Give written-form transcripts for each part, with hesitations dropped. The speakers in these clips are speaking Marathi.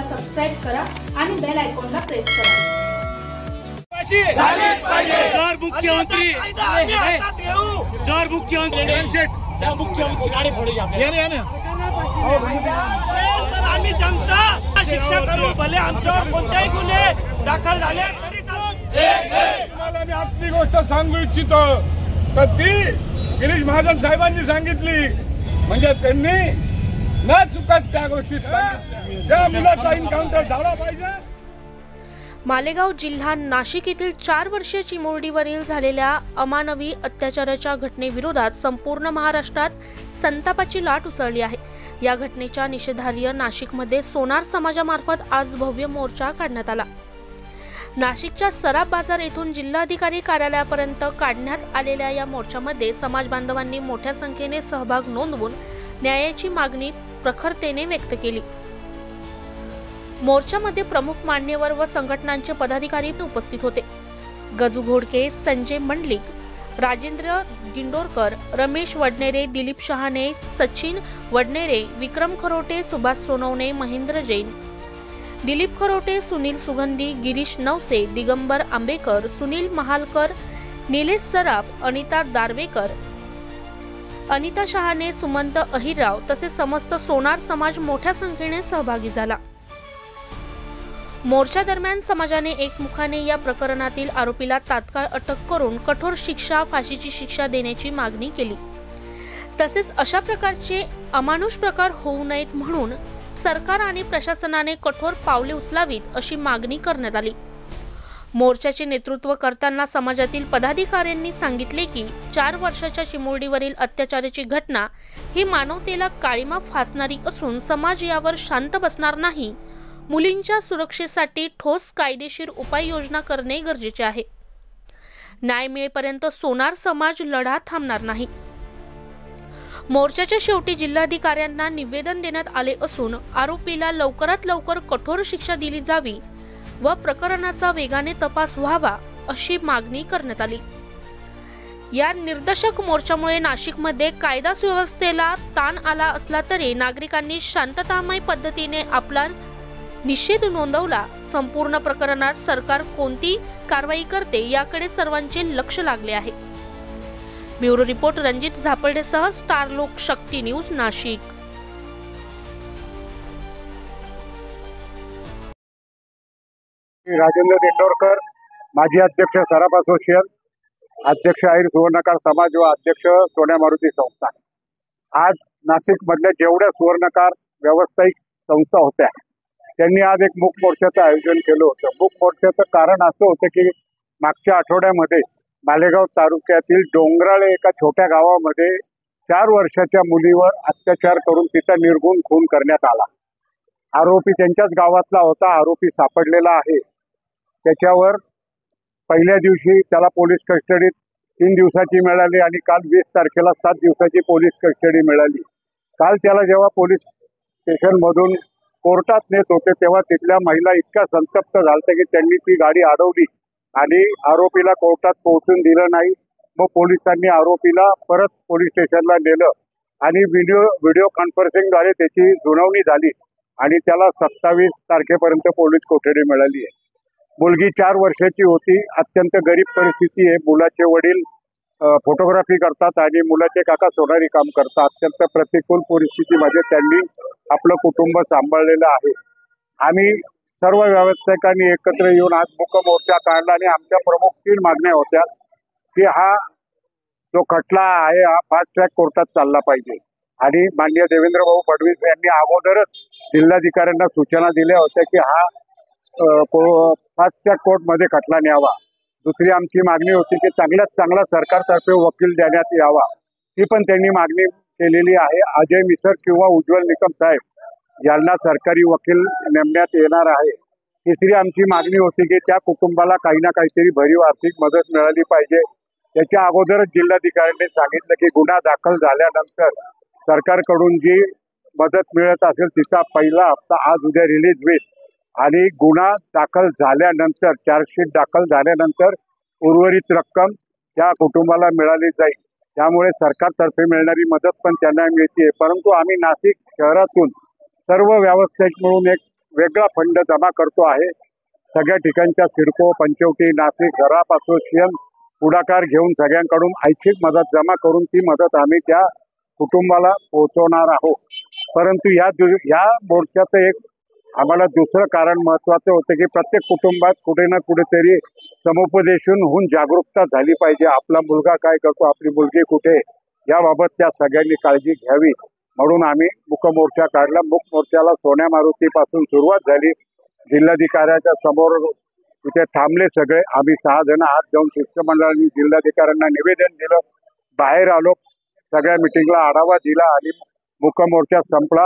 चॅनलला सबस्क्राइब करा आणि बेल आयकॉनला प्रेस करा। जर मुख्यमंत्री गाडी फोडू आम्ही जनता शिक्षा करू, भले आमच्यावर कोणतेही गुन्हे दाखल झाले तरी मला मी आपली गोष्ट सांगू इच्छितो तर ती गिरीश महाजन साहेबांनी सांगितली, म्हणजे त्यांनी न चुकत त्या गोष्टी सांगितल्या। त्या मुलाचा एन्काउंटर झाला पाहिजे। मालेगाव जिल्हा नाशिक येथील 4 वर्षीय चिमुरडीवरील झालेल्या अमानवी अत्याचाराच्या घटनेविरोधात संपूर्ण महाराष्ट्रात संतापाची लाट उसळली आहे। या घटनेच्या निषेधार्थ नाशिकमध्ये सोनार समाजामार्फत आज भव्य मोर्चा काढण्यात आला। नाशिकच्या सराफ बाजार येथून जिल्हाधिकारी कार्यालयापर्यंत काढण्यात आलेल्या या मोर्चामध्ये समाज बांधवांनी मोठ्या संख्येने सहभाग नोंदवून न्यायाची मागणी प्रखरतेने व्यक्त केली। मोर्चामध्ये प्रमुख मान्यवर व संघटनांचे पदाधिकारी उपस्थित होते। गजू घोडके, संजय मंडलिक, राजेंद्र दिंडोरकर, रमेश वडनेरे, दिलीप शहाणे, सचिन वडनेरे, विक्रम खरोटे, सुभाष सोनवणे, महेंद्र जैन, दिलीप खरोटे, सुनील सुगंधी, गिरीश नवसे, दिगंबर आंबेकर, सुनील महालकर, निलेश सराफ, अनिता दारवेकर, अनिता शहाणे, सुमंत अहिरराव तसेच समस्त सोनार समाज मोठ्या संख्येने सहभागी झाला। मोर्चा दरम्यान समाजाने एकमुखाने या प्रकरणातील आरोपीला तात्काळ अटक करून कठोर शिक्षा, फाशीची शिक्षा देण्याची मागणी केली। तसेच अशा प्रकारचे अमानुष प्रकार होऊ नयेत म्हणून सरकार आणि प्रशासनाने कठोर पावले उचलावीत अशी मागणी करण्यात आली। मोर्चाचे नेतृत्व करताना समाजातील पदाधिकाऱ्यांनी सांगितले की 4 वर्षाच्या चिमुरडीवरील अत्याचाराची घटना ही मानवतेला काळिमा फासणारी असून समाज यावर शांत बसणार नाही। मुलींच्या सुरक्षेसाठी ठोस कायदेशीर उपाययोजना करणे गरजेचे आहे। न्याय मिळेपर्यंत सोनार समाज लढा थांबणार नाही। मोर्चाच्या शेवटी जिल्हाधिकाऱ्यांना निवेदन देण्यात आले असून आरोपीला लवकरात लवकर कठोर शिक्षा दिली जावी व प्रकरणाचा वेगाने तपास व्हावा अशी मागणी करण्यात आली। या निर्देशक मोर्चामुळे नाशिकमध्ये कायदा सुव्यवस्थेला ताण आला असला तरी नागरिकांनी शांततामय पद्धतीने आपला निषेध नोंदवला। संपूर्ण प्रकरणात सरकार कोणती कारवाई करते याकडे सर्वांचे लक्ष लागले आहे। ब्युरो रिपोर्ट रणजित झापर्डेसह स्टार लोक शक्ती न्यूज नाशिक। राजेंद्र दिंडोरकर, माजी अध्यक्ष सराफ असोसिएशन, अध्यक्ष आहिर सुवर्णकार समाज व अध्यक्ष सोन्या मारुती संस्था। आज नाशिक मधल्या जेवढ्या सुवर्णकार व्यावसायिक संस्था होत्या त्यांनी आज एक मूक मोर्चाचं आयोजन केलं होतं। मूक मोर्चाचं कारण असं होतं की मागच्या आठवड्यामध्ये मालेगाव तालुक्यातील डोंगराळे एका छोट्या गावामध्ये 4 वर्षाच्या मुलीवर अत्याचार करून तिचा निर्घृण खून करण्यात आला। आरोपी त्यांच्याच गावातला होता, आरोपी सापडलेला आहे। त्याच्यावर पहिल्या दिवशी त्याला पोलीस कस्टडीत 3 दिवसाची मिळाली आणि काल 20 तारखेला 7 दिवसाची पोलीस कस्टडी मिळाली। काल त्याला जेव्हा पोलीस स्टेशनमधून कोर्टात नेत होते तेव्हा तिथल्या महिला इतक्या संतप्त झाल्या की त्यांनी ती गाडी अडवली आणि आरोपीला कोर्टात पोहोचून दिलं नाही। मग पोलिसांनी आरोपीला परत पोलीस स्टेशनला नेलं आणि व्हिडिओ कॉन्फरन्सिंगद्वारे त्याची सुनावणी झाली आणि त्याला 27 तारखेपर्यंत पोलीस कोठडी मिळाली आहे। मुलगी 4 वर्षाची होती, अत्यंत गरीब परिस्थिती आहे। मुलाचे वडील फोटोग्राफी करतात आणि मुलाचे काका सोनारी काम करतात। अत्यंत प्रतिकूल परिस्थितीमध्ये त्यांनी आपलं कुटुंब सांभाळलेलं आहे। आम्ही सर्व व्यावसायिकांनी एकत्र येऊन आज मूक मोर्चा काढला आणि आमच्या प्रमुख 3 मागण्या होत्या की हा जो खटला आहे हा फास्ट ट्रॅक कोर्टात चालला पाहिजे आणि माननीय देवेंद्र भाऊ फडणवीस यांनी अगोदरच जिल्हाधिकाऱ्यांना सूचना दिल्या होत्या की हा फास्ट ट्रॅक कोर्टमध्ये खटला न्यावा। दुसरी आमची मागणी होती की चांगल्यात चांगला सरकारतर्फे वकील देण्यात यावा, ती पण त्यांनी मागणी केलेली आहे। अजय मिसर किंवा उज्ज्वल निकम साहेब यांना सरकारी वकील नेमण्यात येणार आहे। तिसरी आमची मागणी होती की त्या कुटुंबाला काही ना काहीतरी भरीव आर्थिक मदत मिळाली पाहिजे। त्याच्या अगोदरच जिल्हाधिकाऱ्यांनी सांगितलं की गुन्हा दाखल झाल्यानंतर सरकारकडून जी मदत मिळत असेल तिचा पहिला हप्ता आज उद्या रिलीज होईल आणि गुन्हा दाखल झाल्यानंतर चार्जशीट दाखल झाल्यानंतर उर्वरित रक्कम त्या कुटुंबाला मिळाली जाईल। त्यामुळे सरकारतर्फे मिळणारी मदत पण त्यांना मिळते। परंतु आम्ही नाशिक शहरातून सर्व व्यावसायिक मिळून एक वेगळा फंड जमा करतो आहे. सगळ्या ठिकाणच्या सिडको, पंचवटी, नाशिक, झराप असोसिएशन पुढाकार घेऊन सगळ्यांकडून ऐच्छिक मदत जमा करून ती मदत आम्ही त्या कुटुंबाला पोहोचवणार आहोत. परंतु या मोर्चाचं एक आम्हाला दुसरं कारण महत्त्वाचं होतं की प्रत्येक कुटुंबात कुठे ना कुठेतरी समुपदेशन होऊन जागरूकता झाली पाहिजे. आपला मुलगा काय करतो, आपली मुलगी कुठे, याबाबत त्या सगळ्यांनी काळजी घ्यावी म्हणून आम्ही मूक मोर्चा काढला. मूक मोर्चाला सोन्या मारुतीपासून सुरुवात झाली. जिल्हाधिकाऱ्याच्या समोर तिथे थांबले सगळे. आम्ही 6 जण आत जाऊन शिष्टमंडळाने जिल्हाधिकाऱ्यांना निवेदन दिलं. बाहेर आलो, सगळ्या मिटिंगला आढावा दिला आणि मूक मोर्चा संपला.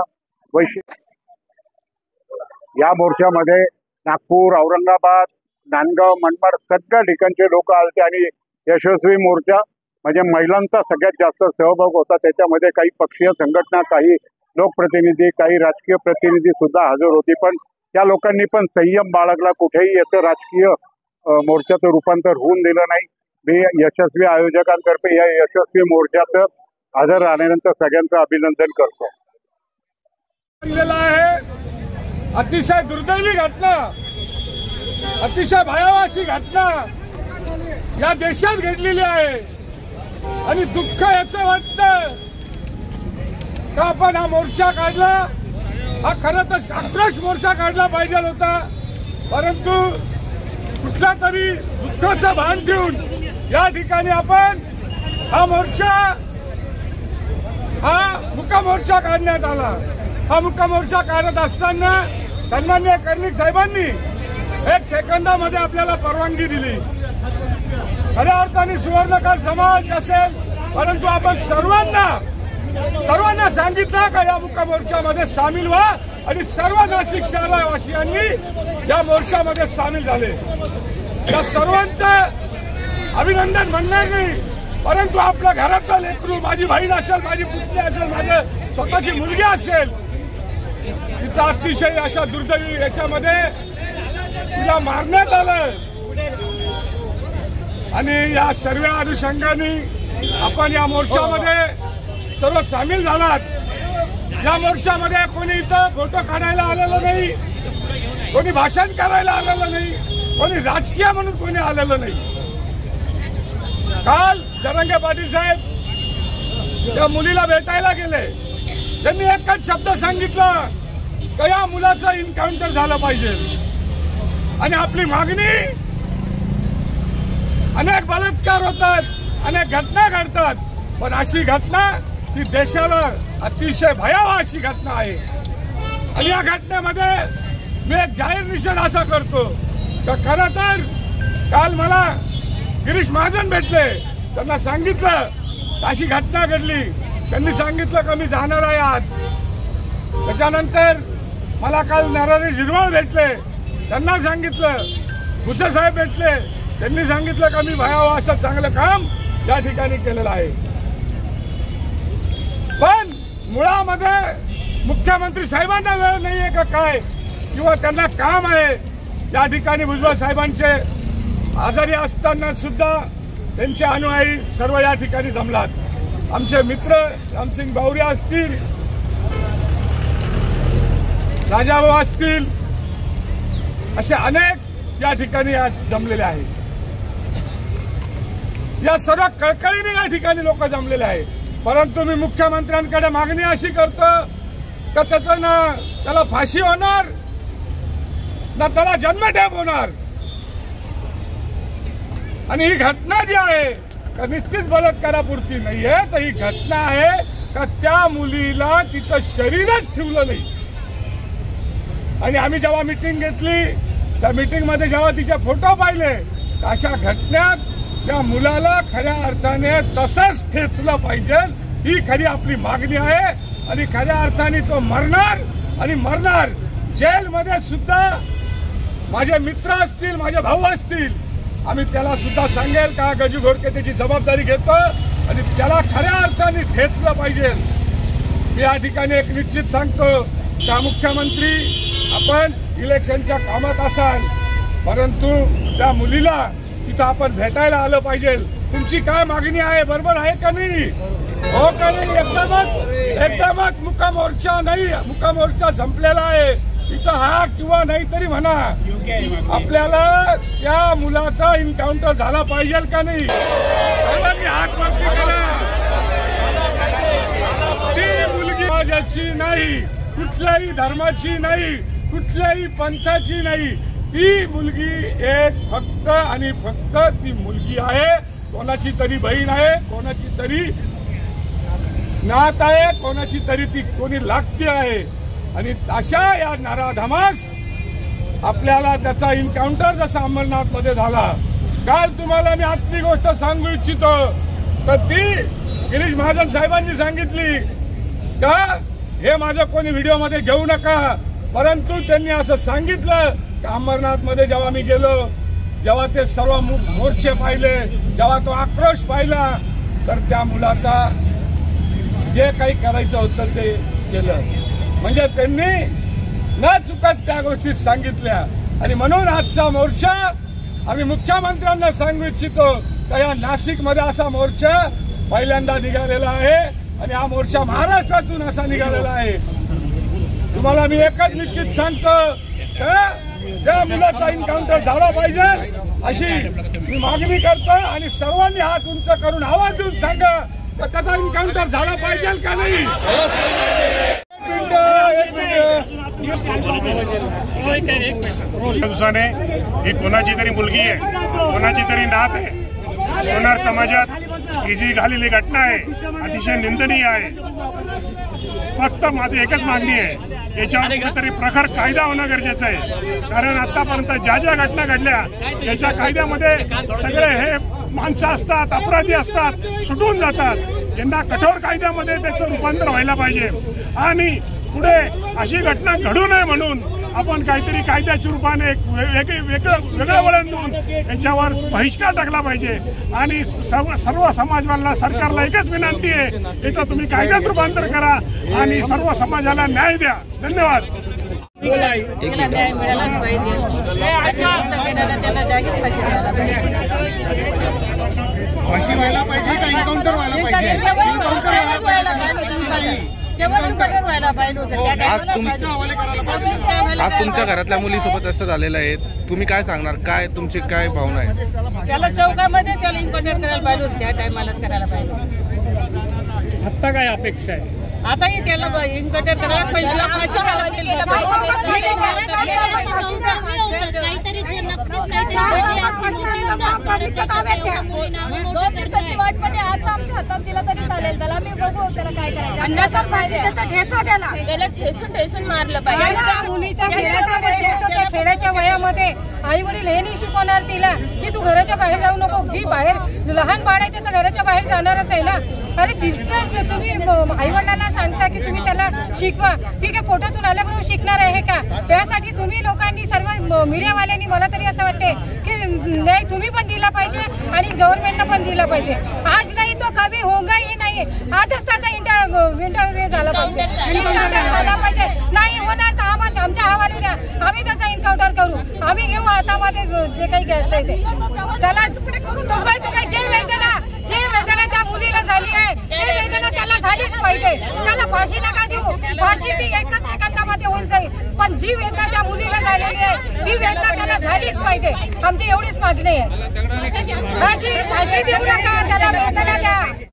या मोर्चामध्ये नागपूर, औरंगाबाद, नांदगाव, मनमाड सगळ्या ठिकाणचे लोक आले आणि यशस्वी मोर्चा म्हणजे महिलांचा सगळ्यात जास्त सहभाग होता. त्याच्यामध्ये काही पक्षीय संघटना, काही लोकप्रतिनिधी, काही राजकीय प्रतिनिधी सुद्धा हजर होते. पण त्या लोकांनी पण संयम बाळगला. कुठेही याचं राजकीय मोर्चाचं रूपांतर होऊन दिलं नाही. मी यशस्वी आयोजकांतर्फे या यशस्वी मोर्चात हजर राहिल्यानंतर सगळ्यांचं अभिनंदन करतो. अतिशय दुर्दैवी घटना, अतिशय भयावह अशी घटना या देशात घडलेली आहे आणि दुःख याचं वाटतं का आपण हा मोर्चा काढला. हा खरं तर आक्रोश मोर्चा काढला पाहिजे होता, परंतु कुठला तरी दुःखाचं भान ठेवून या ठिकाणी आपण हा मूक मोर्चा काढण्यात आला. हा मूक मोर्चा काढत असताना सन्माननीय कर्णिक साहेबांनी 1 सेकंदामध्ये आपल्याला परवानगी दिली. खऱ्या अर्थाने सुवर्णकार समाज असेल, परंतु आपण सर्वांना सांगितलं का या मूक मोर्चामध्ये सामील व्हा आणि सर्व नाशिक शहरवासियांनी या मोर्चामध्ये सामील झाले. या सर्वांचं अभिनंदन म्हणणार नाही, परंतु आपल्या घरातलं लेकरू, माझी बहीण असेल, माझी पुतणी असेल, माझी स्वतःची मुलगी असेल, तिचा अतिशय अशा दुर्दैवी याच्यामध्ये तिला मारण्यात आलं आणि या सर्व अनुषंगाने आपण या मोर्चामध्ये सर्व सामील झालात. या मोर्चामध्ये कोणी इथं फोटो काढायला आलेलं नाही, कोणी भाषण करायला आलेलं नाही, कोणी राजकीय म्हणून कोणी आलेलं नाही. काल जरांगे पाटील साहेब त्या मुलीला भेटायला गेले. त्यांनी एकच शब्द सांगितलं का या मुलाचं एन्काउंटर झालं पाहिजे आणि आपली मागणी, अनेक बलात्कार होतात, अनेक घटना घडतात, पण अशी घटना ही देशाला अतिशय भयावह अशी घटना आहे. आणि या घटनेमध्ये मी एक जाहीर निषेध असा करतो का खरं तर काल मला गिरीश महाजन भेटले. त्यांना सांगितलं अशी घटना घडली. त्यांनी सांगितलं का मी जाणार आहे आज. त्याच्यानंतर मला काल नरहरी झिरवळ भेटले. त्यांना सांगितलं. भुसे साहेब भेटले. त्यांनी सांगितलं का मी भयावह असं चांगलं काम या ठिकाणी केलेलं आहे. पण मुळामध्ये मुख्यमंत्री साहेबांना वेळ नाहीये का काय, किंवा त्यांना काम आहे. या ठिकाणी भुजबळ साहेबांचे आजारी असताना सुद्धा त्यांचे अनुयायी सर्व या ठिकाणी जमलात. आमचे मित्र रामसिंग बावरी असतील, राजाभाऊ असतील, असे अनेक या ठिकाणी जमलेले आहेत. या सर्व कळकळीने या ठिकाणी लोक जमलेले आहेत. परंतु मी मुख्यमंत्र्यांकडे मागणी अशी करतो का त्याचं ना त्याला फाशी होणार ना त्याला जन्मठेप होणार. आणि ही घटना जी आहे का निश्चित बलात्कारापुरती नाहीये, तर ही घटना आहे का त्या मुलीला तिचं शरीरच ठेवलं नाही. आणि आम्ही जेव्हा मीटिंग घेतली त्या मीटिंगमध्ये जेव्हा तिचे फोटो पाहिले, अशा घटनेत त्या मुलाला खऱ्या अर्थाने तसंच ठेचलं पाहिजे, ही खरी आपली मागणी आहे. आणि खऱ्या अर्थाने तो मरणार आणि मरणार. जेलमध्ये सुद्धा माझे मित्र असतील, माझे भाऊ असतील, आम्ही त्याला सुद्धा सांगेल का गजू घोडके त्याची जबाबदारी घेतो आणि त्याला खऱ्या अर्थाने ठेचलं पाहिजे. मी या ठिकाणी एक निश्चित सांगतो का मुख्यमंत्री आपण इलेक्शनच्या कामात असाल, परंतु त्या मुलीला तिथं आपण भेटायला आलं पाहिजे. तुमची काय मागणी आहे, बरोबर आहे का नाही? हो का नाही? एकदमच मुका मोर्चा नाही, मुका मोर्चा संपलेला आहे. इथं हा किंवा नाहीतरी म्हणा, आपल्याला त्या मुलाचा एन्काउंटर झाला पाहिजे का नाही? सर्वांनी हात वरती करा. ती मुलगी माझ्याची नाही, कुठल्याही धर्माची नाही, कुठल्याही पंथाची नाही. ती मुलगी एक फक्त आणि फक्त ती मुलगी आहे. कोणाची तरी बहीण आहे, कोणाची तरी नात आहे, कोणाची तरी ती कोणी लागते आहे. आणि अशा या नराधमास आपल्याला त्याचा एन्काउंटर जसा अंमरनाथमध्ये झाला. काल तुम्हाला मी आतली गोष्ट सांगू इच्छितो, तर ती गिरीश महाजन साहेबांनी सांगितली का हे माझं कोणी व्हिडिओमध्ये घेऊ नका. परंतु त्यांनी असं सांगितलं की अंबरनाथमध्ये जेव्हा मी गेलो, जेव्हा ते सर्व मोर्चे पाहिले, जेव्हा तो आक्रोश पाहिला, तर त्या मुलाचा जे काही करायचं होतं ते केलं. म्हणजे त्यांनी न चुकत त्या गोष्टी सांगितल्या. आणि म्हणून आजचा मोर्चा आम्ही मुख्यमंत्र्यांना सांगू इच्छितो की या नाशिकमध्ये असा मोर्चा पहिल्यांदा निघालेला आहे आणि हा मोर्चा महाराष्ट्रातून असा निघालेला आहे. तुम्हाला मी एकच निश्चित सांगतो, त्या मुलाचा एन्काउंटर झाला पाहिजे अशी मी मागणी करतो. आणि सर्वांनी हात उंच करून आवाज देऊन सांगा तर त्याचा एन्काउंटर झाला पाहिजे का नाही? दिवसाने ही कोणाची तरी मुलगी आहे, कोणाची तरी नात आहे. सोनार समाजात ही जी झालेली घटना आहे अतिशय निंदनीय आहे. फक्त माझी एकच मागणी आहे, याच्यावर कुठेतरी प्रखर कायदा होणं गरजेचं आहे. कारण आतापर्यंत ज्या ज्या घटना घडल्या त्याच्या कायद्यामध्ये सगळे हे माणसं असतात, अपराधी असतात, सुटून जातात. यांना कठोर कायद्यामध्ये त्याचं रूपांतर व्हायला पाहिजे. आणि पुढे अशी घटना घडू नये म्हणून आपण काहीतरी कायद्याच्या रूपाने एक वेगळं वळण देऊन याच्यावर बहिष्कार टाकला पाहिजे. आणि सर्व समाजवाला सरकारला एकच विनंती आहे, याचं तुम्ही कायद्यात रूपांतर करा आणि सर्व समाजाला न्याय द्या. धन्यवाद. न्याय मिळालाच पाहिजे. फाशी व्हायला पाहिजे का एन्काउंटर व्हायला पाहिजे? एन्काउंटर व्हायला पाहिजे. आज तुमच्या घरातल्या मुलीसोबत असं झालेलं आहे, तुम्ही काय सांगणार? काय तुमची काय भावना आहे? त्याला चौकामध्ये त्याला इन्काउंटर करायला पाहिजे, त्या टायमालाच करायला पाहिजे. आता काय अपेक्षा आहे? आताही त्याला इन्काउंटर करायला पाहिजे. वाट पण आता आमच्या हातात दिला तरी चालेल. त्याला मी बघू त्याला काय करायचं. त्याला ठेसून मारलं पाहिजे. मुलीच्या खेड्याच्या वयामध्ये आई वडील हे नाही शिकवणार तिला की तू घराच्या बाहेर जाऊ नको. जी बाहेर लहान बाळ आहे ते तर घराच्या बाहेर जाणारच आहे ना. अरे तिचं तुम्ही आई वडिलांना सांगता की तुम्ही त्याला शिकवा, ठीक आहे, फोटोतून आल्याबरोबर शिकणार आहे का? त्यासाठी तुम्ही लोकांनी सर्व मीडियावाल्यांनी मला तरी असं वाटते की नाही तुम्ही पण दिला पाहिजे आणि गव्हर्नमेंटनं पण दिला पाहिजे. आज नाही तो कभी होगाही नाही. आजच त्याचा इंटरव्ह्यू झाला पाहिजे. नाही होणार तर आमच्या हवाले द्या, आम्ही त्याचा एन्काउंटर करू, आम्ही घेऊ हातामध्ये जे काही घ्यायचंय ते. त्याला तो काय जे वेदना त्या मुलीला झाली आहे ते वेदना त्याला झालीच पाहिजे. त्याला फाशी नका देऊ. फाशी ती एकच सेकंदामध्ये होऊन जाईल, पण जी वेदना त्या मुलीला झालेली आहे ती वेदना त्याला झालीच पाहिजे. आमची एवढीच मागणी आहे. फाशी देऊ नका, त्याला वेदना द्या.